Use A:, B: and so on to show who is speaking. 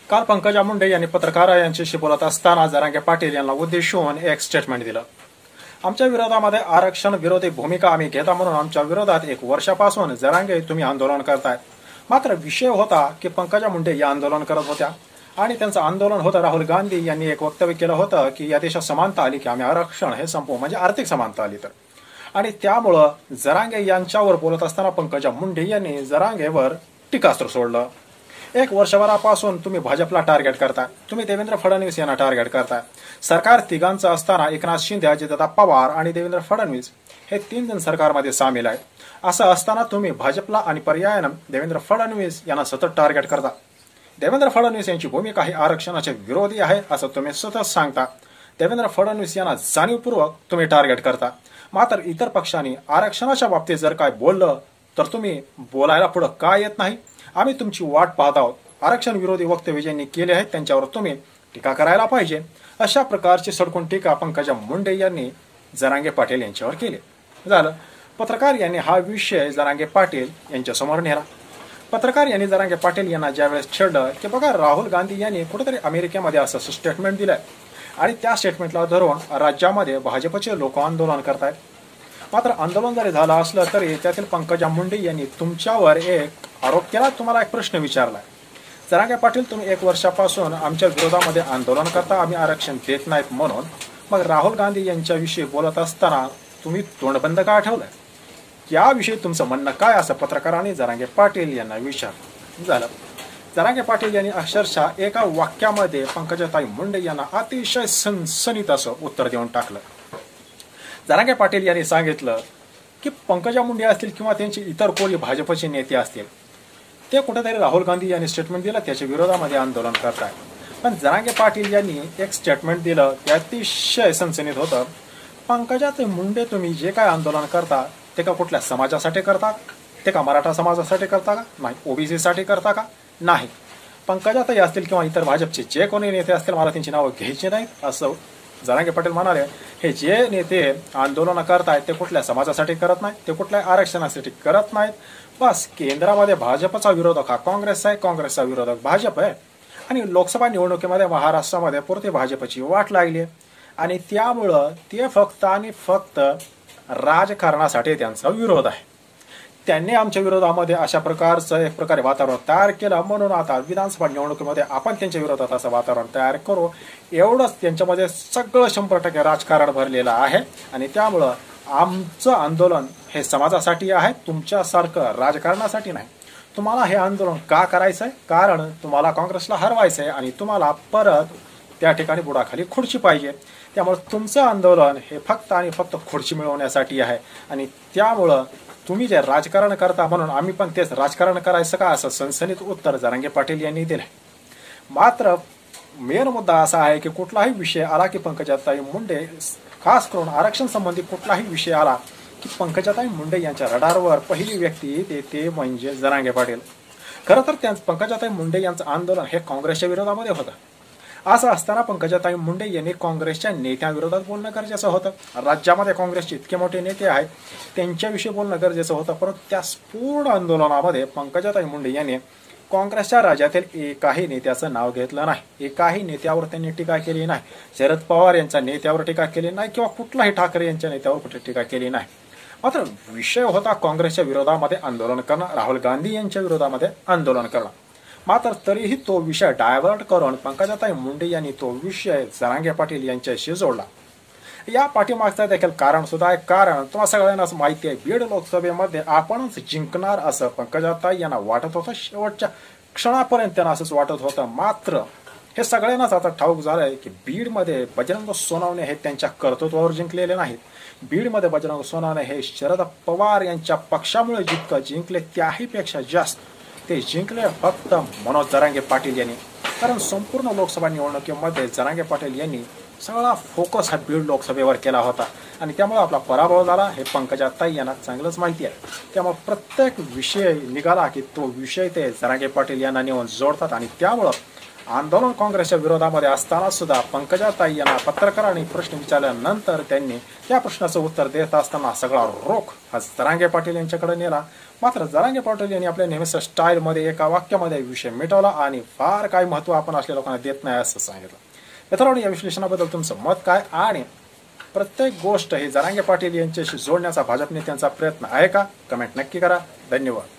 A: काल पंकजा मुंडे यांनी पत्रकार यांच्याशी बोलत असताना जरांगे पाटील यांना उद्देशून एक स्टेटमेंट दिलं. आमच्या विरोधामध्ये आरक्षण विरोधी भूमिका आम्ही घेता म्हणून आमच्या विरोधात 1 वर्षापासून जरांगे तुम्ही आंदोलन करताय. मात्र विषय होता की पंकजा मुंडे या आंदोलन करत होत्या आणि त्यांचं आंदोलन होतं. राहुल गांधी यांनी एक वक्तव्य केलं होतं की या देशात समानता आली की आम्ही आरक्षण हे संपवू, म्हणजे आर्थिक समानता आली तर. आणि त्यामुळं जरांगे यांच्यावर बोलत असताना पंकजा मुंडे यांनी जरांगेवर टीकास्त्र सोडलं. 1 वर्षभरापासून तुम्ही भाजपला टार्गेट करताय, तुम्ही देवेंद्र फडणवीस यांना टार्गेट करताय. सरकार तिघांचं असताना एकनाथ शिंदे, अजितदादा पवार आणि देवेंद्र फडणवीस हे 3 जण सरकारमध्ये सामील आहेत. असं असताना तुम्ही भाजपला आणि पर्यायानं देवेंद्र फडणवीस यांना सतत टार्गेट करता. देवेंद्र फडणवीस यांची भूमिका ही आरक्षणाच्या विरोधी आहे असं तुम्ही सतत सांगता. देवेंद्र फडणवीस यांना जाणीवपूर्वक तुम्ही टार्गेट करता. मात्र इतर पक्षांनी आरक्षणाच्या बाबतीत जर काय बोललं तर तुम्ही बोलायला पुढे का येत नाही? आम्ही तुमची वाट पाहत आहोत. आरक्षण विरोधी वक्तव्य ज्यांनी केले आहेत त्यांच्यावर तुम्ही टीका करायला पाहिजे. अशा प्रकारची सडकून टीका पंकजा मुंडे यांनी जरांगे पाटील यांच्यावर केली. झालं. पत्रकार यांनी हा विषय जरांगे पाटील यांच्यासमोर नेला. पत्रकार यांनी जरांगे पाटील यांना ज्यावेळेस छेडलं की बघा राहुल गांधी यांनी कुठेतरी अमेरिकेमध्ये असं स्टेटमेंट दिलंय आणि त्या स्टेटमेंटला धरून राज्यामध्ये भाजपचे लोक आंदोलन करतायत. मात्र आंदोलन जरी झालं असलं तरी त्यातील पंकजा मुंडे यांनी तुमच्यावर एक आरोप केला, तुम्हाला एक प्रश्न विचारलाय. जरांगे पाटील, तुम्ही 1 वर्षापासून आमच्या विरोधामध्ये आंदोलन करता, आम्ही आरक्षण देत नाहीत म्हणून. मग राहुल गांधी यांच्याविषयी बोलत असताना तुम्ही तोंड बंद का ठेवलंय? याविषयी तुमचं म्हणणं काय, असं पत्रकारांनी जरांगे पाटील यांना विचारलं. झालं. जरांगे पाटील यांनी अक्षरशः एका वाक्यामध्ये पंकजाताई मुंडे यांना अतिशय सनसनीत असं उत्तर देऊन टाकलं. जरांगे पाटील यांनी सांगितलं की पंकजा मुंडे असतील किंवा त्यांचे इतर कोणी भाजपचे नेते असतील, ते कुठेतरी राहुल गांधी यांनी स्टेटमेंट दिलं त्याच्या विरोधामध्ये आंदोलन करताय. पण जरांगे पाटील यांनी एक स्टेटमेंट दिलं ते अतिशय सनसनीत होतं. पंकजाताई मुंडे, तुम्ही जे काय आंदोलन करता ते का कुठल्या समाजासाठी करता? ते का मराठा समाजासाठी करता का? नाही. ओबीसी साठी करता का? नाही. पंकजाताई असतील किंवा इतर भाजपचे जे कोणी नेते असतील, मला त्यांची नावं घ्यायची नाहीत असं जरांगे पाटील म्हणाले. हे जे नेते आंदोलन करतायत ते कुठल्या समाजासाठी करत नाहीत, ते कुठल्या आरक्षणासाठी करत नाहीत. बस केंद्रामध्ये भाजपचा विरोधक हा काँग्रेस आहे, काँग्रेसचा विरोधक भाजप आहे आणि लोकसभा निवडणुकीमध्ये महाराष्ट्रामध्ये पुरते भाजपची वाट लागली आहे आणि त्यामुळं ते फक्त आणि फक्त राजकारणासाठी त्यांचा विरोध आहे. त्यांनी आमच्या विरोधामध्ये अशा प्रकारचं एक प्रकारे वातावरण तयार केलं म्हणून आता विधानसभा निवडणुकीमध्ये आपण त्यांच्या विरोधात असं वातावरण तयार करू. एवढंच त्यांच्यामध्ये सगळं 100% राजकारण भरलेलं आहे आणि त्यामुळं आमचं आंदोलन हे समाजासाठी आहे, तुमच्यासारखं राजकारणासाठी नाही. तुम्हाला हे आंदोलन का करायचं आहे? कारण तुम्हाला काँग्रेसला हरवायचं आहे आणि तुम्हाला परत त्या ठिकाणी बुडाखाली खुर्ची पाहिजे. त्यामुळे तुमचं आंदोलन हे फक्त आणि फक्त खुर्ची मिळवण्यासाठी आहे आणि त्यामुळं तुम्ही जे राजकारण करता म्हणून आम्ही पण तेच राजकारण करायचं का, असं सनसनीत उत्तर जरांगे पाटील यांनी दिलं. मात्र मेन मुद्दा असा आहे की कुठलाही विषय आला की पंकजाताई मुंडे, खास करून आरक्षण संबंधी कुठलाही विषय आला की पंकजाताई मुंडे यांच्या रडारवर पहिली व्यक्ती येते ते म्हणजे जरांगे पाटील. खरं तर पंकजाताई मुंडे यांचं आंदोलन हे काँग्रेसच्या विरोधामध्ये होतं. असं असताना पंकजाताई मुंडे यांनी काँग्रेसच्या नेत्यांविरोधात बोलणं गरजेचं होतं. राज्यामध्ये काँग्रेसचे इतके मोठे नेते आहेत त्यांच्याविषयी बोलणं गरजेचं होतं. परंतु त्या पूर्ण आंदोलनामध्ये पंकजाताई मुंडे यांनी काँग्रेसच्या राज्यातील एकाही नेत्याचं नाव घेतलं नाही, एकाही नेत्यावर त्यांनी टीका केली नाही. शरद पवार यांच्या नेत्यावर टीका केली नाही किंवा कुठलाही ठाकरे यांच्या नेत्यावर कुठे टीका केली नाही. मात्र विषय होता काँग्रेसच्या विरोधामध्ये आंदोलन करणं, राहुल गांधी यांच्या विरोधामध्ये आंदोलन करणं. मात्र तरीही तो विषय डायव्हर्ट करून पंकजाताई मुंडे यांनी तो विषय जरांगे पाटील यांच्याशी जोडला. या पाठीमागचं देखील कारण सुद्धा आहे. कारण तुम्हाला सगळ्यांनाच माहिती आहे, बीड लोकसभेमध्ये आपणच जिंकणार असं पंकजाताई यांना वाटत होतं. शेवटच्या क्षणापर्यंत त्यांना असंच वाटत होतं. मात्र हे सगळ्यांनाच आता ठाऊक झालंय की बीडमध्ये बजरंग सोनवणे हे त्यांच्या कर्तृत्वावर जिंकलेले नाहीत. बीडमध्ये बजरंग सोनवणे हे शरद पवार यांच्या पक्षामुळे जितकं जिंकले त्याही पेक्षा जास्त ते जिंकले फक्त मनोज जरांगे पाटील यांनी. कारण संपूर्ण लोकसभा निवडणुकीमध्ये जरांगे पाटील यांनी सगळा फोकस हा बीड लोकसभेवर केला होता आणि त्यामुळे आपला पराभव झाला हे पंकजाताई यांना चांगलंच माहिती आहे. त्यामुळे प्रत्येक विषय निघाला की तो विषय ते जरांगे पाटील यांना नेऊन जोडतात आणि त्यामुळं आंदोलन काँग्रेसच्या विरोधामध्ये असताना सुद्धा पंकजाताई यांना पत्रकारांनी प्रश्न विचारल्यानंतर त्यांनी त्या प्रश्नाचं उत्तर देत असताना सगळा रोख हा जरांगे पाटील यांच्याकडे नेला. मात्र जरांगे पाटील यांनी आपल्या नेहमीच्या स्टाईलमध्ये एका वाक्यामध्ये विषय मिटवला आणि फार काही महत्व आपण असलेल्या लोकांना देत नाही असं सांगितलं. मित्रांनो, या विश्लेषणाबद्दल तुमचं मत काय आणि प्रत्येक गोष्ट ही जरांगे पाटील यांच्याशी जोडण्याचा भाजप नेत्यांचा प्रयत्न आहे का? कमेंट नक्की करा. धन्यवाद.